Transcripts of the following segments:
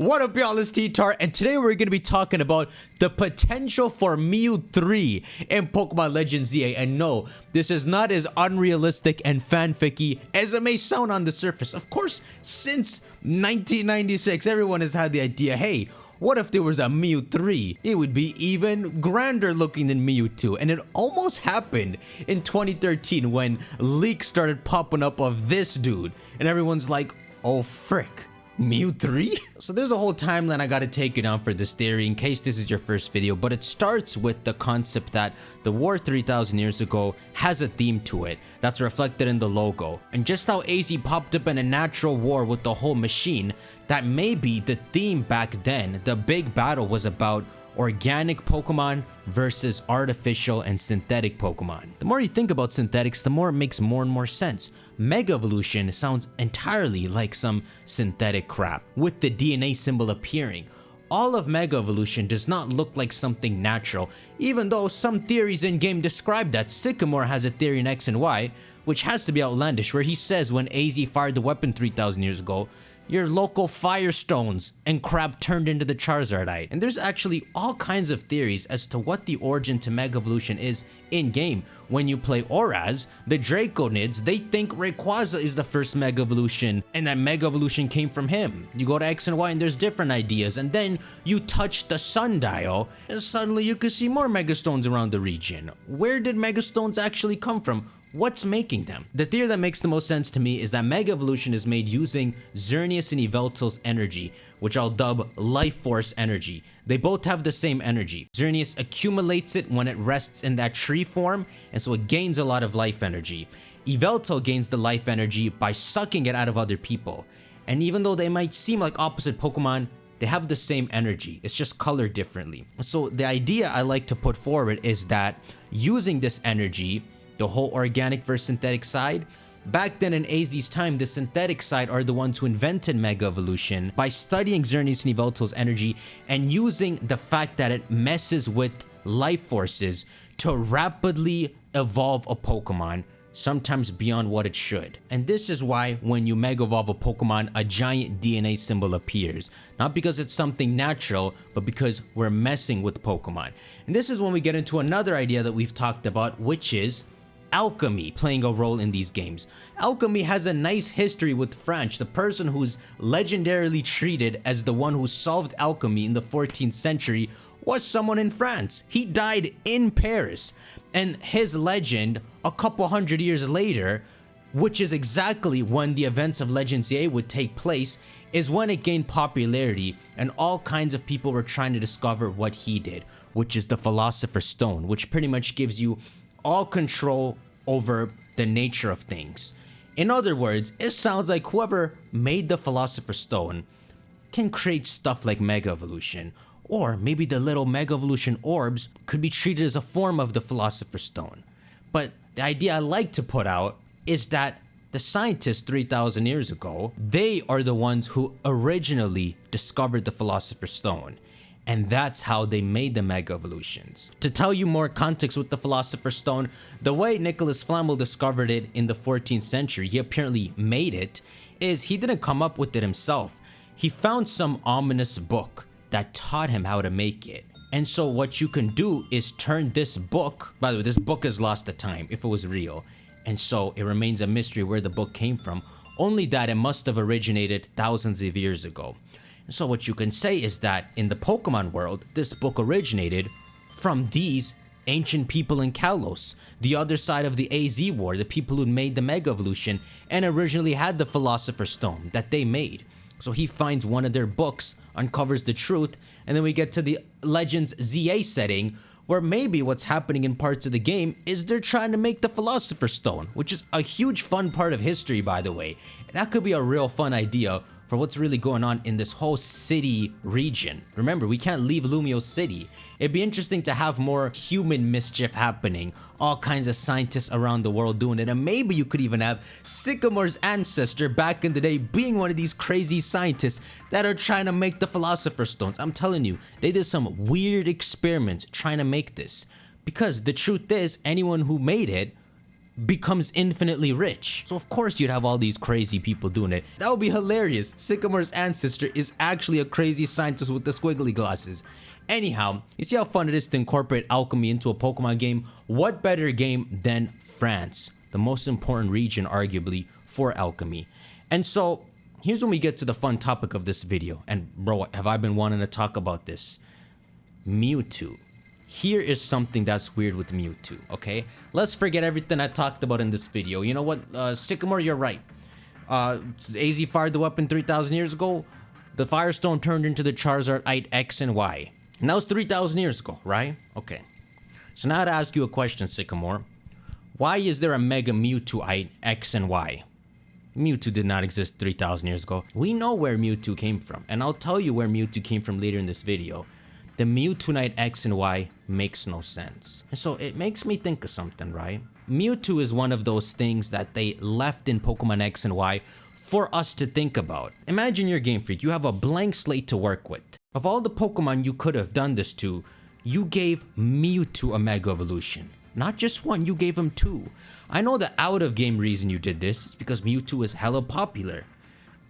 What up, y'all? It's TTAR, and today we're going to be talking about the potential for Mewthree in Pokemon Legends ZA. And no, this is not as unrealistic and fanficky as it may sound on the surface. Of course, since 1996, everyone has had the idea, hey, what if there was a Mewthree? It would be even grander looking than Mewtwo. And it almost happened in 2013 when leaks started popping up of this dude. And everyone's like, oh frick, Mewthree? So there's a whole timeline I gotta take you down for this theory in case this is your first video, but it starts with the concept that the war 3,000 years ago has a theme to it that's reflected in the logo. And just how AZ popped up in a natural war with the whole machine, that may be the theme back then. The big battle was about organic Pokemon versus artificial and synthetic Pokemon. The more you think about synthetics, the more it makes more and more sense. Mega Evolution sounds entirely like some synthetic crap, with the DNA symbol appearing. All of Mega Evolution does not look like something natural, even though some theories in-game describe that. Sycamore has a theory in X and Y, which has to be outlandish, where he says when AZ fired the weapon 3,000 years ago, your local firestones and crap turned into the Charizardite. And there's actually all kinds of theories as to what the origin to Mega Evolution is in-game. When you play Oraz, the Draconids, they think Rayquaza is the first Mega Evolution and that Mega Evolution came from him. You go to X and Y and there's different ideas, and then you touch the sundial and suddenly you can see more Megastones around the region. Where did Megastones actually come from? What's making them? The theory that makes the most sense to me is that Mega Evolution is made using Xerneas and Yveltal's energy, which I'll dub Life Force energy. They both have the same energy. Xerneas accumulates it when it rests in that tree form, and so it gains a lot of life energy. Yveltal gains the life energy by sucking it out of other people. And even though they might seem like opposite Pokemon, they have the same energy, it's just colored differently. So the idea I like to put forward is that using this energy, the whole organic versus synthetic side, back then in AZ's time, the synthetic side are the ones who invented Mega Evolution by studying Xerneas and Yveltal's energy and using the fact that it messes with life forces to rapidly evolve a Pokemon, sometimes beyond what it should. And this is why when you Mega Evolve a Pokemon, a giant DNA symbol appears. Not because it's something natural, but because we're messing with Pokemon. And this is when we get into another idea that we've talked about, which is Alchemy playing a role in these games. Alchemy has a nice history with Franch, the person who's legendarily treated as the one who solved alchemy in the 14th century was someone in France. He died in Paris, and his legend a couple hundred years later, which is exactly when the events of Legends ZA would take place, is when it gained popularity and all kinds of people were trying to discover what he did, which is the Philosopher's Stone, which pretty much gives you all control over the nature of things. In other words, it sounds like whoever made the Philosopher's Stone can create stuff like Mega Evolution, or maybe the little Mega Evolution orbs could be treated as a form of the Philosopher's Stone. But the idea I like to put out is that the scientists 3,000 years ago, they are the ones who originally discovered the Philosopher's Stone. And that's how they made the Mega Evolutions. To tell you more context with the Philosopher's Stone, the way Nicholas Flamel discovered it in the 14th century, he apparently made it, is he didn't come up with it himself. He found some ominous book that taught him how to make it. And so what you can do is turn this book, by the way, this book is lost to time if it was real. And so it remains a mystery where the book came from, only that it must have originated thousands of years ago. So what you can say is that in the Pokemon world, this book originated from these ancient people in Kalos, the other side of the AZ war, the people who made the Mega Evolution and originally had the Philosopher's Stone that they made. So he finds one of their books, uncovers the truth, and then we get to the Legends ZA setting where maybe what's happening in parts of the game is they're trying to make the Philosopher's Stone, which is a huge fun part of history, by the way. And that could be a real fun idea for what's really going on in this whole city region. Remember, we can't leave Lumio City. It'd be interesting to have more human mischief happening, all kinds of scientists around the world doing it, and maybe you could even have Sycamore's ancestor back in the day being one of these crazy scientists that are trying to make the Philosopher's Stones. I'm telling you, they did some weird experiments trying to make this. Because the truth is, anyone who made it becomes infinitely rich. So of course you'd have all these crazy people doing it. That would be hilarious. Sycamore's ancestor is actually a crazy scientist with the squiggly glasses. Anyhow, you see how fun it is to incorporate alchemy into a Pokemon game? What better game than France, the most important region arguably for alchemy. And so here's when we get to the fun topic of this video. And bro, have I been wanting to talk about this? Mewtwo. Here is something that's weird with Mewtwo, okay? Let's forget everything I talked about in this video. You know what, Sycamore, you're right. AZ fired the weapon 3,000 years ago. The Firestone turned into the Charizardite X and Y. And that was 3,000 years ago, right? Okay. So now to ask you a question, Sycamore. Why is there a Mega Mewtwoite X and Y? Mewtwo did not exist 3,000 years ago. We know where Mewtwo came from, and I'll tell you where Mewtwo came from later in this video. The Mewtwoite X and Y makes no sense. And so it makes me think of something, right? Mewtwo is one of those things that they left in Pokemon X and Y for us to think about. Imagine you're Game Freak, you have a blank slate to work with. Of all the Pokemon you could have done this to, you gave Mewtwo a Mega Evolution. Not just one, you gave him two. I know the out-of-game reason you did this is because Mewtwo is hella popular.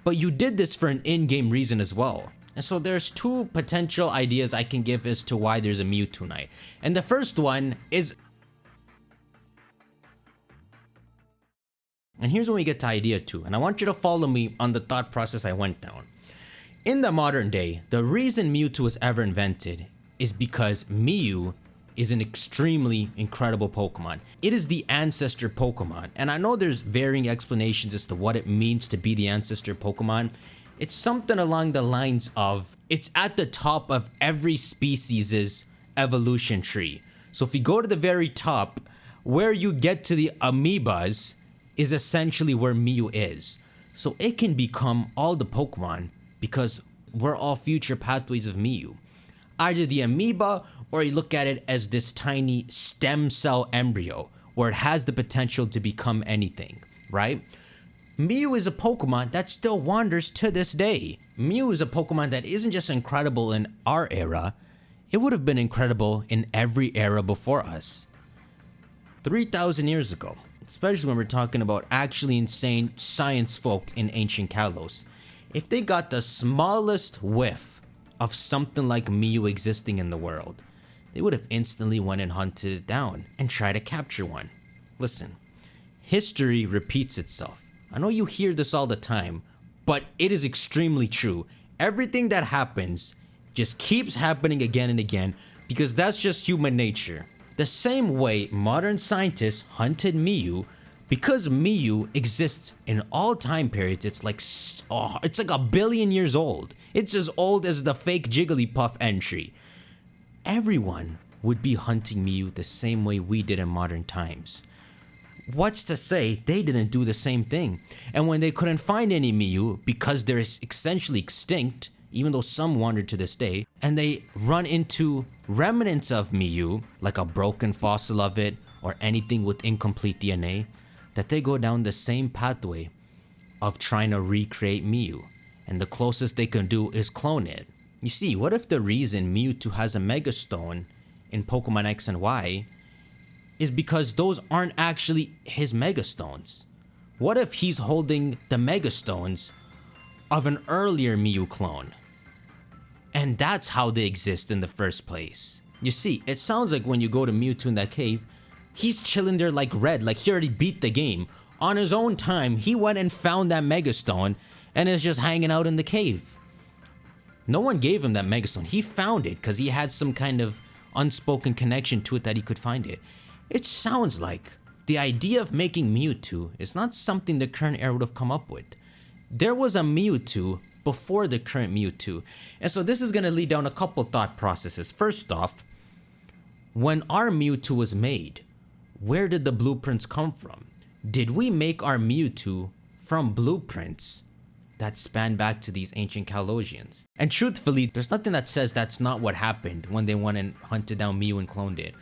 But you did this for an in-game reason as well. And so there's two potential ideas I can give as to why there's a Mewtwoite. And the first one is... And here's when we get to idea 2. And I want you to follow me on the thought process I went down. In the modern day, the reason Mewtwo was ever invented is because Mew is an extremely incredible Pokemon. It is the ancestor Pokemon. And I know there's varying explanations as to what it means to be the ancestor Pokemon. It's something along the lines of, it's at the top of every species' evolution tree. So if you go to the very top, where you get to the amoebas is essentially where Mew is. So it can become all the Pokemon because we're all future pathways of Mew. Either the amoeba, or you look at it as this tiny stem cell embryo where it has the potential to become anything, right? Mew is a Pokemon that still wanders to this day. Mew is a Pokemon that isn't just incredible in our era, it would have been incredible in every era before us. 3,000 years ago, especially when we're talking about actually insane science folk in ancient Kalos. If they got the smallest whiff of something like Mew existing in the world, they would have instantly went and hunted it down and tried to capture one. Listen, history repeats itself. I know you hear this all the time, but it is extremely true. Everything that happens just keeps happening again and again because that's just human nature. The same way modern scientists hunted Mew, because Mew exists in all time periods, it's like a billion years old. It's as old as the fake Jigglypuff entry. Everyone would be hunting Mew the same way we did in modern times. What's to say they didn't do the same thing? And when they couldn't find any Mew because they're essentially extinct, even though some wandered to this day, and they run into remnants of Mew, like a broken fossil of it or anything with incomplete DNA, that they go down the same pathway of trying to recreate Mew, and the closest they can do is clone it. You see, what if the reason Mewtwo has a Mega Stone in Pokemon X and Y is because those aren't actually his Mega Stones? What if he's holding the Mega Stones of an earlier Mew clone? And that's how they exist in the first place. You see, it sounds like when you go to Mewtwo in that cave, he's chilling there like Red, like he already beat the game. On his own time, he went and found that Mega Stone and is just hanging out in the cave. No one gave him that Mega Stone. He found it because he had some kind of unspoken connection to it that he could find it. It sounds like the idea of making Mewtwo is not something the current era would have come up with. There was a Mewtwo before the current Mewtwo. And so this is going to lead down a couple thought processes. First off, when our Mewtwo was made, where did the blueprints come from? Did we make our Mewtwo from blueprints that span back to these ancient Kalosians? And truthfully, there's nothing that says that's not what happened when they went and hunted down Mew and cloned it.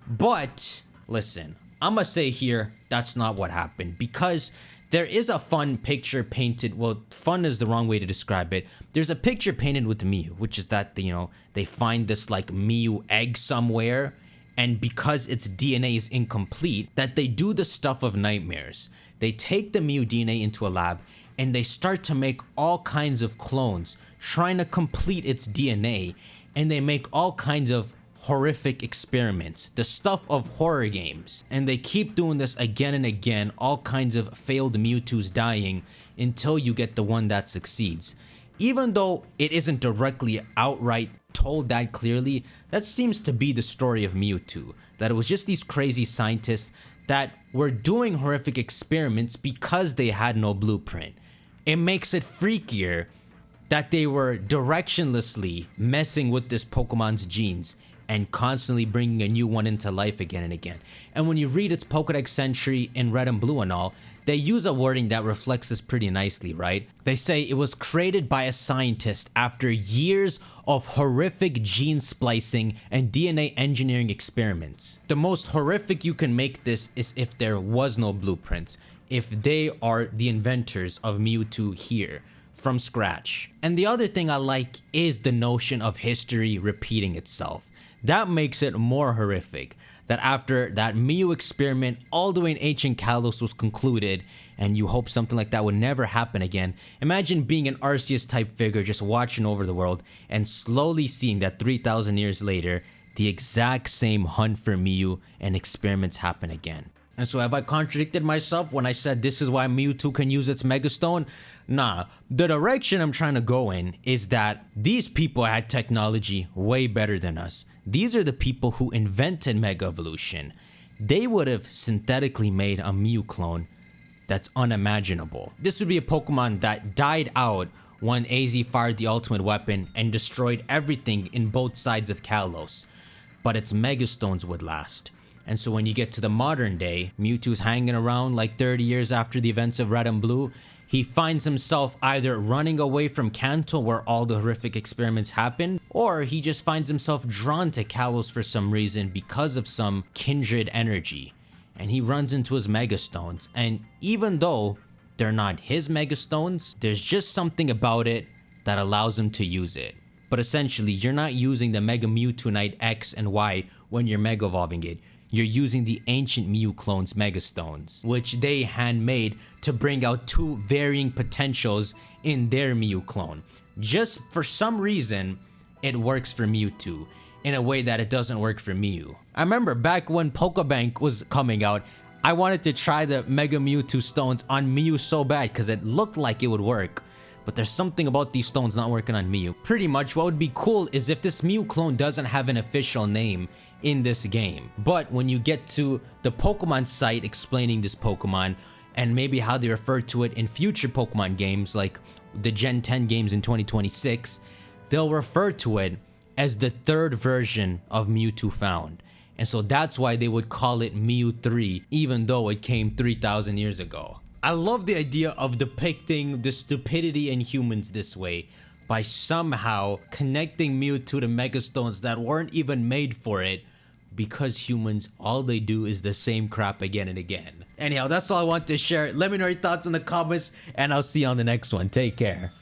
But listen, I'ma say here that's not what happened, because there is a fun picture painted. Well, fun is the wrong way to describe it. There's a picture painted with Mew, which is that, you know, they find this like Mew egg somewhere and because its DNA is incomplete, that they do the stuff of nightmares. They take the Mew DNA into a lab and they start to make all kinds of clones, trying to complete its DNA, and they make all kinds of horrific experiments, the stuff of horror games. And they keep doing this again and again, all kinds of failed Mewtwo's dying until you get the one that succeeds. Even though it isn't directly outright told that clearly, that seems to be the story of Mewtwo. That it was just these crazy scientists that were doing horrific experiments because they had no blueprint. It makes it freakier that they were directionlessly messing with this Pokemon's genes and constantly bringing a new one into life again and again. And when you read its Pokedex entry in Red and Blue and all, they use a wording that reflects this pretty nicely, right? They say it was created by a scientist after years of horrific gene splicing and DNA engineering experiments. The most horrific you can make this is if there was no blueprints, if they are the inventors of Mewtwo here from scratch. And the other thing I like is the notion of history repeating itself. That makes it more horrific, that after that Mew experiment all the way in ancient Kalos was concluded, and you hope something like that would never happen again. Imagine being an Arceus type figure just watching over the world and slowly seeing that 3,000 years later, the exact same hunt for Mew and experiments happen again. And so have I contradicted myself when I said this is why Mewtwo can use its Mega Stone? Nah, the direction I'm trying to go in is that these people had technology way better than us. These are the people who invented Mega Evolution. They would have synthetically made a Mew clone that's unimaginable. This would be a Pokemon that died out when AZ fired the ultimate weapon and destroyed everything in both sides of Kalos. But its Mega Stones would last. And so when you get to the modern day, Mewtwo's hanging around like 30 years after the events of Red and Blue. He finds himself either running away from Kanto where all the horrific experiments happen, or he just finds himself drawn to Kalos for some reason because of some kindred energy. And he runs into his Mega Stones, and even though they're not his Mega Stones, there's just something about it that allows him to use it. But essentially, you're not using the Mega Mewtwo Knight X and Y when you're Mega Evolving it. You're using the ancient Mew clone's Mega Stones, which they handmade to bring out two varying potentials in their Mew clone. Just for some reason, it works for Mewtwo in a way that it doesn't work for Mew. I remember back when Pokebank was coming out, I wanted to try the Mega Mewtwo stones on Mew so bad because it looked like it would work. But there's something about these stones not working on Mew. Pretty much what would be cool is if this Mew clone doesn't have an official name in this game. But when you get to the Pokemon site explaining this Pokemon and maybe how they refer to it in future Pokemon games like the Gen 10 games in 2026, they'll refer to it as the third version of Mewtwo found. And so that's why they would call it Mewthree even though it came 3,000 years ago. I love the idea of depicting the stupidity in humans this way by somehow connecting Mewtwo to Mega Stones that weren't even made for it because humans, all they do is the same crap again and again. Anyhow, that's all I want to share. Let me know your thoughts in the comments and I'll see you on the next one. Take care.